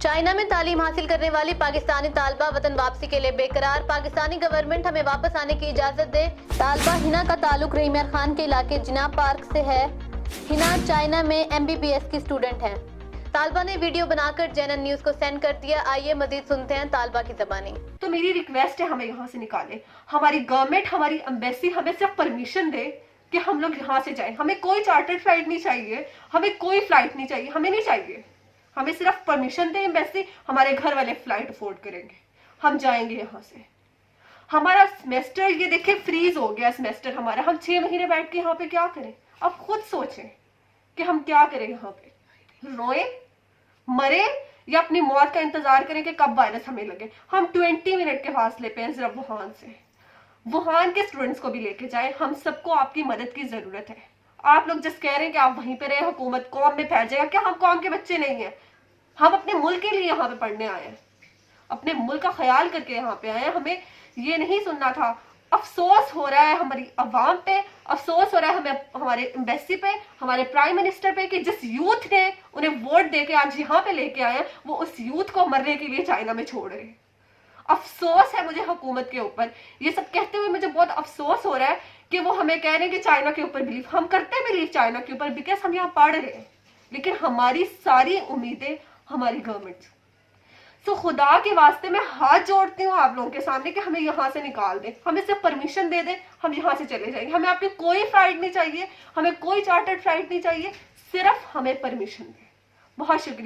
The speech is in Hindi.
चाइना में तालीम हासिल करने वाली पाकिस्तानी तालबा वतन वापसी के लिए बेकरार। पाकिस्तानी गवर्नमेंट हमें वापस आने की इजाजत दे। तालबा हिना का ताल्लुक रहीमयार खान के इलाके जिना पार्क से है। हिना चाइना में MBBS की स्टूडेंट है। तालबा ने वीडियो बनाकर JNN न्यूज को सेंड कर दिया। आइए मजीद सुनते हैं तालबा की जबानी। तो मेरी रिक्वेस्ट है, हमें यहाँ से निकाले। हमारी गवर्नमेंट, हमारी एम्बेसी हमें सिर्फ परमिशन दे कि हम लोग यहाँ से जाएं। हमें कोई चार्टर्ड फ्लाइट नहीं चाहिए, हमें कोई फ्लाइट नहीं चाहिए, हमें नहीं चाहिए। हमें सिर्फ परमिशन दे एम्बेसी, हमारे घर वाले फ्लाइट अफोर्ड करेंगे, हम जाएंगे यहाँ से। हमारा सेमेस्टर ये देखिए फ्रीज हो गया सेमेस्टर हमारा। हम 6 महीने बैठ के यहाँ पे क्या करें? अब खुद सोचें कि हम क्या करें यहाँ पे। रोए, मरे या अपनी मौत का इंतजार करें कि कब वायरस हमें लगे। हम 20 मिनट के फासले पे हैं सिर्फ वुहान से। वुहान के स्टूडेंट्स को भी लेके जाएं। हम सबको आपकी मदद की जरूरत है। आप लोग जिस कह रहे हैं कि आप वहीं पे रहे, हुकूमत कौम में फैल जाएगा, क्या हम कौम के बच्चे नहीं हैं? हम अपने मुल्क के लिए यहाँ पे पढ़ने आए हैं, अपने मुल्क का ख्याल करके यहाँ पे आए हैं। हमें ये नहीं सुनना था। अफसोस हो रहा है हमारी अवाम पे, अफसोस हो रहा है हमें हमारे एम्बेसी पे, हमारे प्राइम मिनिस्टर पे कि जिस यूथ ने उन्हें वोट देके आज यहाँ पे लेके आए हैं, वो उस यूथ को मरने के लिए चाइना में छोड़ रहे हैं। अफसोस है मुझे हुकूमत के ऊपर। ये सब कहते हुए मुझे बहुत अफसोस हो रहा है कि वो हमें कह रहे हैं कि चाइना के ऊपर बिलीव। हम करते हैं बिलीव चाइना के ऊपर बिकॉज हम यहाँ पढ़ रहे हैं, लेकिन हमारी सारी उम्मीदें हमारी गवर्नमेंट। तो खुदा के वास्ते मैं हाथ जोड़ती हूँ आप लोगों के सामने कि हमें यहाँ से निकाल दें, हमें सिर्फ परमिशन दे दें, हम यहाँ से चले जाएंगे। हमें आपकी कोई फ्लाइट नहीं चाहिए, हमें कोई चार्टर्ड फ्लाइट नहीं चाहिए, सिर्फ हमें परमिशन दें। बहुत शुक्रिया।